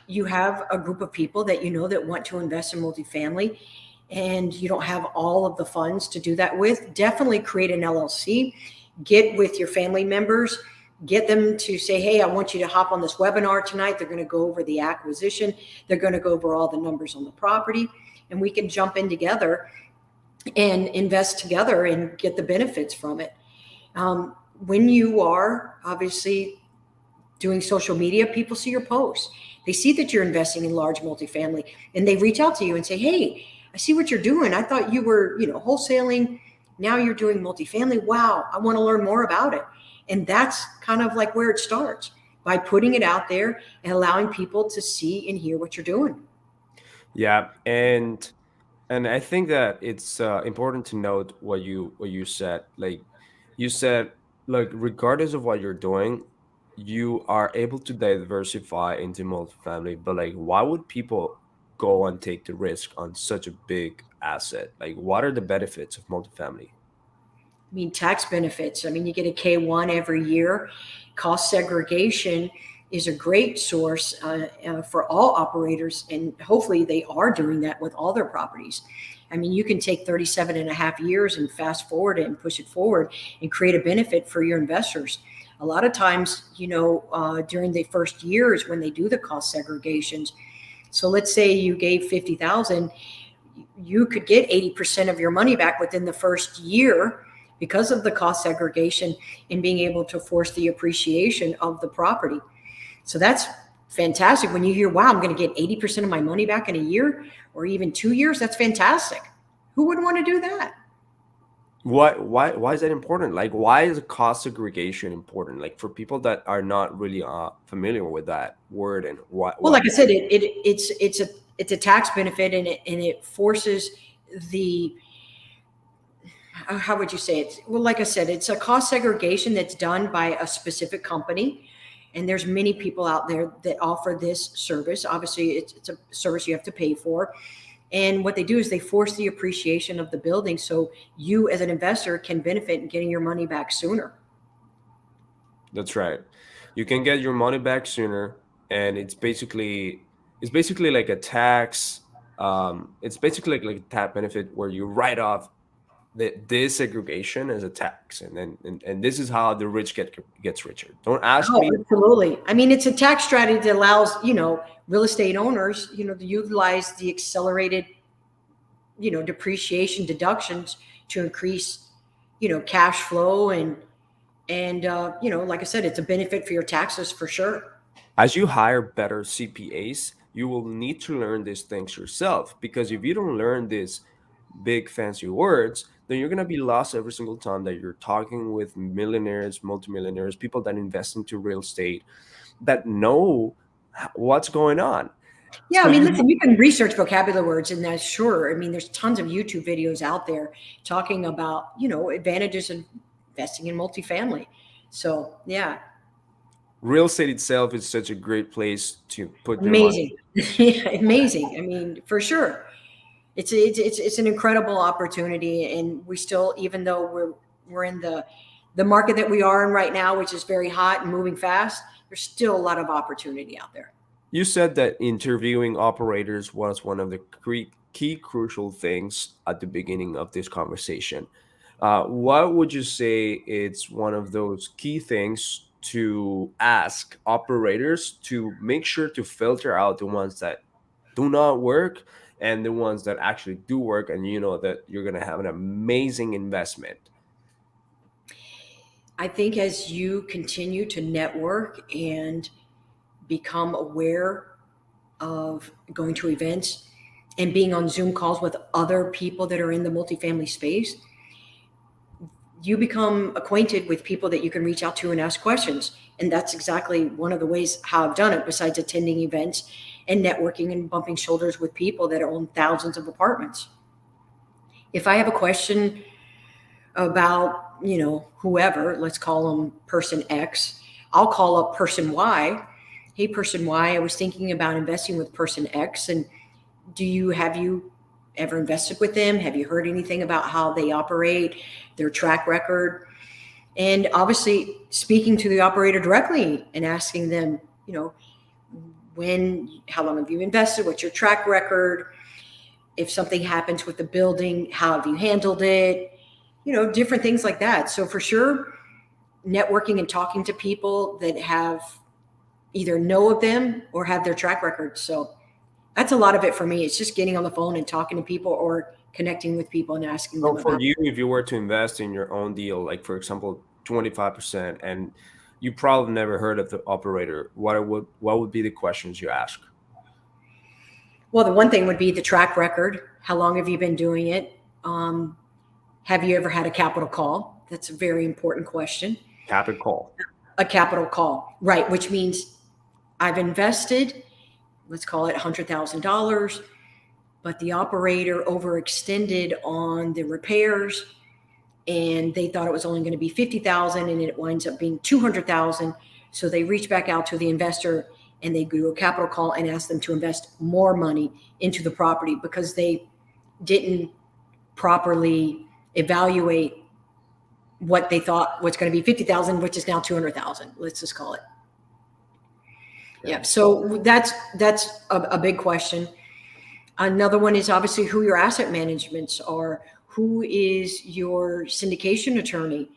you have a group of people that that want to invest in multifamily and you don't have all of the funds to do that with, definitely create an LLC. Get with your family members, get them to say, hey, I want you to hop on this webinar tonight. They're going to go over the acquisition, they're going to go over all the numbers on the property, and we can jump in together and invest together and get the benefits from it. When you are obviously doing social media, people see your posts. They see that you're investing in large multifamily, and they reach out to you and say, hey, I see what you're doing. I thought you were, wholesaling. Now you're doing multifamily. Wow, I want to learn more about it. And that's kind of like where it starts, by putting it out there and allowing people to see and hear what you're doing. Yeah, and I think that it's important to note what you said. Like you said, like regardless of what you're doing, you are able to diversify into multifamily. But like, why would people go and take the risk on such a big asset? Like, what are the benefits of multifamily? I mean, tax benefits. I mean, you get a K-1 every year. Cost segregation is a great source for all operators, and hopefully they are doing that with all their properties. I mean, you can take 37 and a half years and fast forward it and push it forward and create a benefit for your investors. A lot of times, during the first years when they do the cost segregations, so let's say you gave 50,000, you could get 80% of your money back within the first year because of the cost segregation and being able to force the appreciation of the property. So that's fantastic. When you hear, wow, I'm going to get 80% of my money back in a year or even 2 years, that's fantastic. Who would want to do that? Why is that important? Like, why is cost segregation important? Like for people that are not really familiar with that word, and Well, why? like I said, it's a tax benefit, and it forces the, how would you say it? Well, like I said, it's a cost segregation that's done by a specific company. And there's many people out there that offer this service. Obviously, it's a service you have to pay for. And what they do is they force the appreciation of the building, so you as an investor can benefit in getting your money back sooner. That's right. You can get your money back sooner, and it's basically like a tax. It's basically like a tax benefit where you write off this segregation is a tax, and this is how the rich gets richer. Don't ask Oh, me. absolutely. I mean, it's a tax strategy that allows, real estate owners, to utilize the accelerated, depreciation deductions to increase, cash flow and like I said, it's a benefit for your taxes for sure. As you hire better CPAs, you will need to learn these things yourself, because if you don't learn these big fancy words, then you're going to be lost every single time that you're talking with millionaires, multimillionaires, people that invest into real estate, that know what's going on. Yeah, I So mean, you listen, you can research vocabulary words, and that's sure. I mean, there's tons of YouTube videos out there talking about, advantages of investing in multifamily. So, yeah, real estate itself is such a great place to put your money. amazing. Yeah, amazing. I mean, for sure. It's an incredible opportunity, and we still, even though we're in the market that we are in right now, which is very hot and moving fast, there's still a lot of opportunity out there. You said that interviewing operators was one of the key crucial things at the beginning of this conversation. What would you say it's one of those key things to ask operators to make sure to filter out the ones that do not work and the ones that actually do work, and you know that you're going to have an amazing investment? I think as you continue to network and become aware of going to events and being on Zoom calls with other people that are in the multifamily space, you become acquainted with people that you can reach out to and ask questions. And that's exactly one of the ways how I've done it, besides attending events and networking and bumping shoulders with people that own thousands of apartments. If I have a question about, whoever, let's call them person X, I'll call up person Y. Hey, person Y, I was thinking about investing with person X. And have you ever invested with them? Have you heard anything about how they operate, their track record? And obviously speaking to the operator directly and asking them, how long have you invested? What's your track record? If something happens with the building, how have you handled it? Different things like that. So for sure, networking and talking to people that have either know of them or have their track record. So that's a lot of it for me. It's just getting on the phone and talking to people or connecting with people and asking them So for about. you, if you were to invest in your own deal, like for example, 25%, and you probably never heard of the operator, what would be the questions you ask? Well, the one thing would be the track record. How long have you been doing it? Have you ever had a capital call? That's a very important question. Capital call. A capital call, right? Which means I've invested, let's call it $100,000, but the operator overextended on the repairs, and they thought it was only going to be 50,000, and it winds up being 200,000. So they reach back out to the investor and they do a capital call and ask them to invest more money into the property because they didn't properly evaluate what they thought was going to be 50,000, which is now 200,000. Let's just call it. Yeah. So that's a big question. Another one is obviously who your asset managements are, who is your syndication attorney,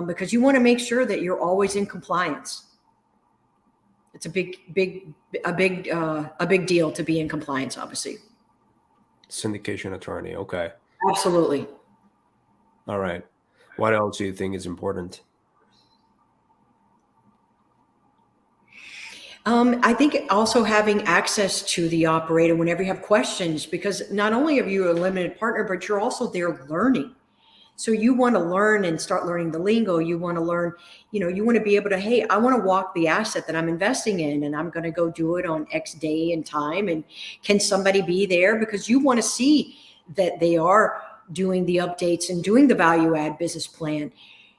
because you want to make sure that you're always in compliance. It's a big deal to be in compliance, obviously. Syndication attorney. Okay. Absolutely. All right. What else do you think is important? I think also having access to the operator whenever you have questions, because not only are you a limited partner, but you're also there learning. So you want to learn and start learning the lingo. You want to learn, you want to be able to, hey, I want to walk the asset that I'm investing in, and I'm going to go do it on X day and time. And can somebody be there? Because you want to see that they are doing the updates and doing the value add business plan,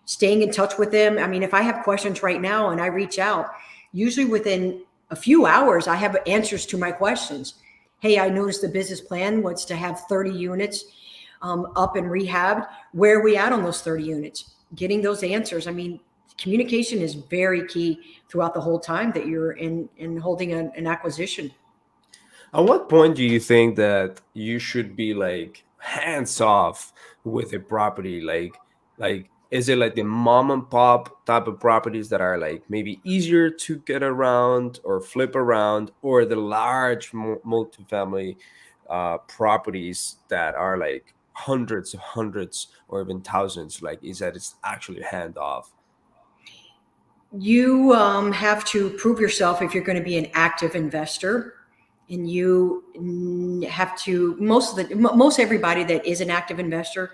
staying in touch with them. I mean, if I have questions right now and I reach out, usually within a few hours, I have answers to my questions. Hey, I noticed the business plan was to have 30 units up and rehabbed. Where are we at on those 30 units? Getting those answers. I mean, communication is very key throughout the whole time that you're in holding an acquisition. At what point do you think that you should be like hands off with a property? Like is it like the mom and pop type of properties that are like maybe easier to get around or flip around, or the large multifamily properties that are like hundreds or even thousands? Like, is that it's actually hand off? You have to prove yourself if you're going to be an active investor, and you have to most everybody that is an active investor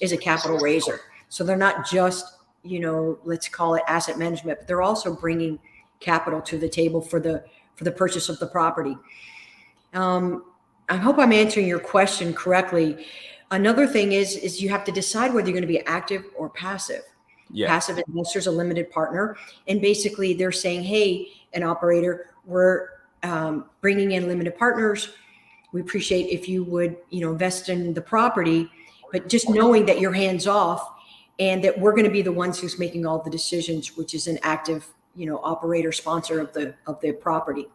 is a capital raiser. So they're not just, let's call it asset management, but they're also bringing capital to the table for the purchase of the property. I hope I'm answering your question correctly. Another thing is you have to decide whether you're going to be active or passive. Yeah. Passive investors, a limited partner, and basically they're saying, "Hey, an operator, we're bringing in limited partners. We appreciate if you would, invest in the property, but just knowing that you're hands off, and that we're going to be the ones who's making all the decisions, which is an active, operator sponsor of the property."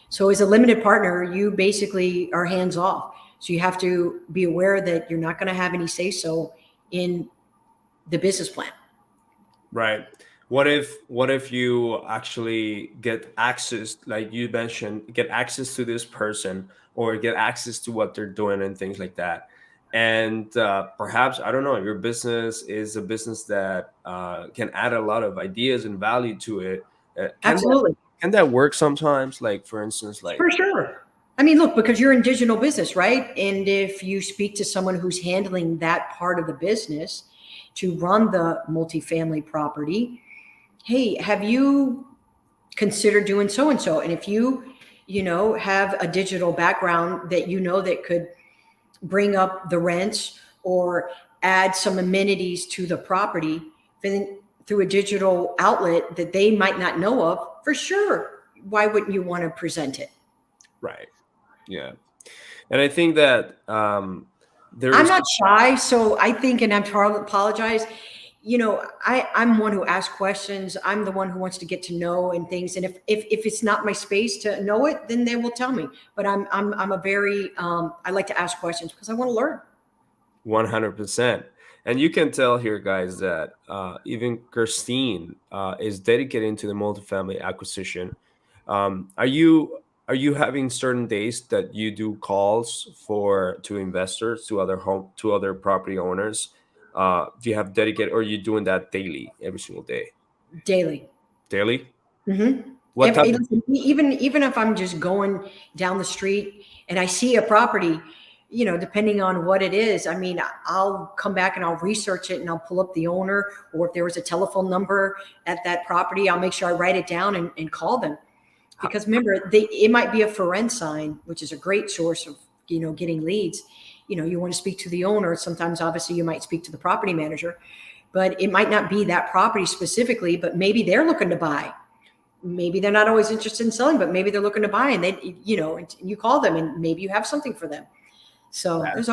So as a limited partner, you basically are hands off. So you have to be aware that you're not going to have any say so in the business plan. Right. What if you actually get access, like you mentioned, get access to this person or get access to what they're doing and things like that. And perhaps, I don't know, your business is a business that can add a lot of ideas and value to it. Absolutely. Can that work sometimes? Like, for instance, For like, sure. I mean, look, because you're in digital business, right? And if you speak to someone who's handling that part of the business to run the multifamily property, hey, have you considered doing so and so? And if you, have a digital background that that could bring up the rents or add some amenities to the property, then through a digital outlet that they might not know of, for sure, why wouldn't you want to present it? right. Yeah. And I think that I'm there's, not shy, so I think, and apologize. I'm one who asks questions. I'm the one who wants to get to know and things. And if it's not my space to know it, then they will tell me. But I'm a very I like to ask questions because I want to learn. 100%. And you can tell here, guys, that even Christine is dedicated to the multifamily acquisition. Are you having certain days that you do calls to investors, to other property owners? Do you have dedicated, or are you doing that daily, every single day? Daily. Daily? Mm-hmm. What type of, Even if I'm just going down the street and I see a property, depending on what it is, I mean, I'll come back and I'll research it and I'll pull up the owner, or if there was a telephone number at that property, I'll make sure I write it down and call them. Because remember, it might be a for rent sign, which is a great source of, getting leads. You want to speak to the owner. Sometimes, obviously, you might speak to the property manager, but it might not be that property specifically, but maybe they're looking to buy. Maybe they're not always interested in selling, but maybe they're looking to buy, and and you call them and maybe you have something for them. So there's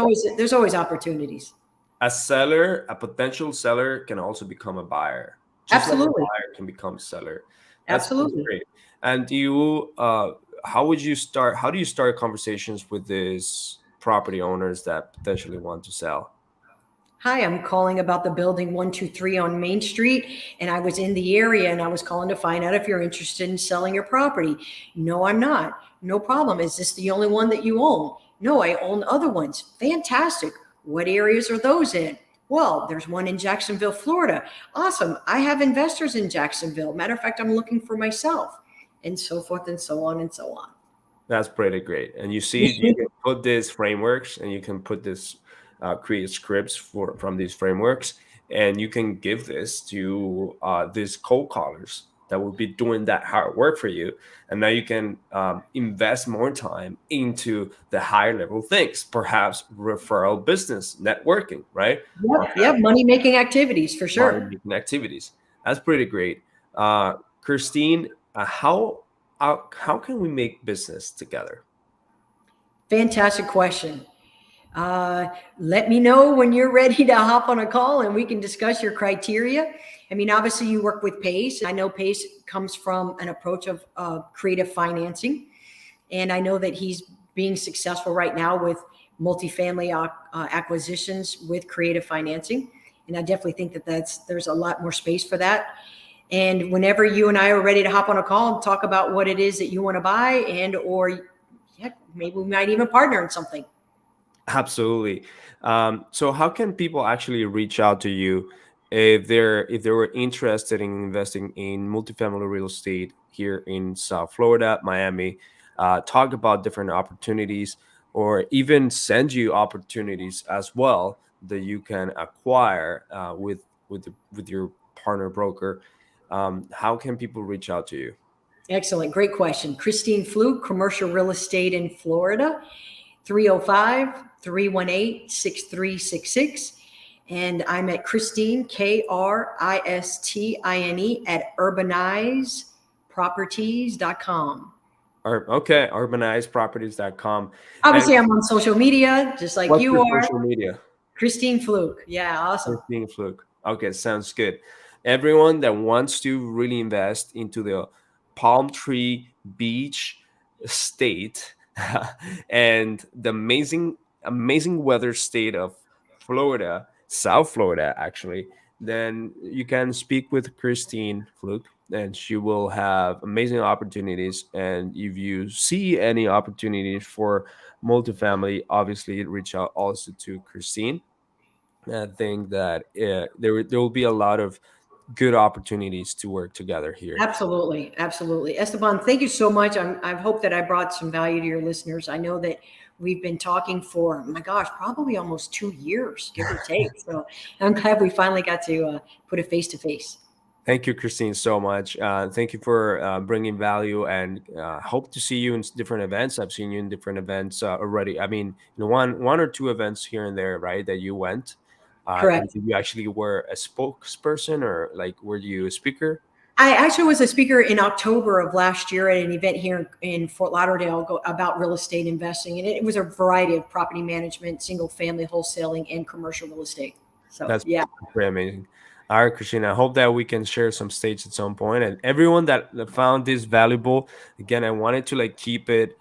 always opportunities. a potential seller can also become a buyer. Just like a Absolutely. buyer can become a seller. That's Absolutely. great. And how do you start conversations with these property owners that potentially want to sell? Hi, I'm calling about the building 123 on Main Street, and I was in the area and I was calling to find out if you're interested in selling your property. No, I'm not. No problem. Is this the only one that you own? No, I own other ones. Fantastic. What areas are those in? Well, there's one in Jacksonville, Florida. Awesome. I have investors in Jacksonville. Matter of fact, I'm looking for myself, and so forth and so on and so on. That's pretty great. And you see, you can put these frameworks, and you can put this, create scripts from these frameworks, and you can give this to these cold callers that will be doing that hard work for you. And now you can invest more time into the higher level things, perhaps referral business, networking, right? Yep. Money making activities for sure. Money-making activities. That's pretty great. Christine, how can we make business together? Fantastic question. Let me know when you're ready to hop on a call and we can discuss your criteria. I mean, obviously you work with PACE. I know PACE comes from an approach of creative financing. And I know that he's being successful right now with multifamily acquisitions with creative financing. And I definitely think that there's a lot more space for that. And whenever you and I are ready to hop on a call and talk about what it is that you want to buy, and or heck, maybe we might even partner in something. Absolutely. So how can people actually reach out to you if they were interested in investing in multifamily real estate here in South Florida, Miami, talk about different opportunities, or even send you opportunities as well that you can acquire with your partner broker. How can people reach out to you? Excellent. Great question. Christine Fluke, commercial real estate in Florida, 305-318-6366. And I'm at Christine, Kristine, at urbanizeproperties.com. Okay, urbanizeproperties.com. And Obviously, I'm on social media, just like what's you your are. social media? Christine Fluke. Yeah, awesome. Christine Fluke. Okay, sounds good. Everyone that wants to really invest into the palm tree beach state and the amazing weather state of Florida, South Florida actually, then you can speak with Christine Fluke and she will have amazing opportunities. And if you see any opportunities for multifamily, obviously reach out also to Christine. I think that there will be a lot of good opportunities to work together here. Absolutely. Absolutely. Esteban, thank you so much. I hope that I brought some value to your listeners. I know that we've been talking for, my gosh, probably almost 2 years, give or take. So I'm glad we finally got to put a face to face. Thank you, Christine, so much. Thank you for bringing value, and hope to see you in different events. I've seen you in different events already. I mean, one or two events here and there, right? That you went. And Correct. you actually were a spokesperson, or like were you a speaker? I actually was a speaker in October of last year at an event here in Fort Lauderdale about real estate investing. And it was a variety of property management, single family wholesaling, and commercial real estate. So, That's yeah. pretty amazing. All right, Christina. I hope that we can share some stage at some point. And everyone that found this valuable, again, I wanted to like keep it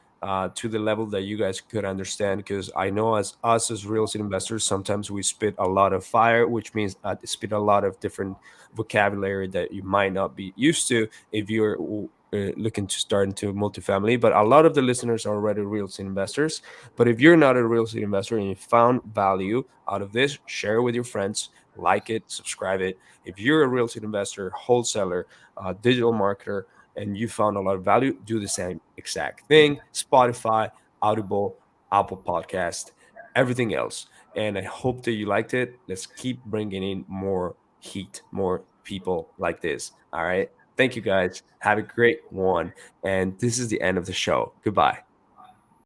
to the level that you guys could understand, because I know as us as real estate investors, sometimes we spit a lot of fire, which means spit a lot of different vocabulary that you might not be used to if you're looking to start into multifamily. But a lot of the listeners are already real estate investors. But if you're not a real estate investor and you found value out of this, share it with your friends, like it, subscribe it. If you're a real estate investor, wholesaler, digital marketer, and you found a lot of value, do the same exact thing. Spotify, Audible, Apple Podcast, everything else. And I hope that you liked it. Let's keep bringing in more heat, more people like this. All right. Thank you guys. Have a great one. And this is the end of the show. Goodbye.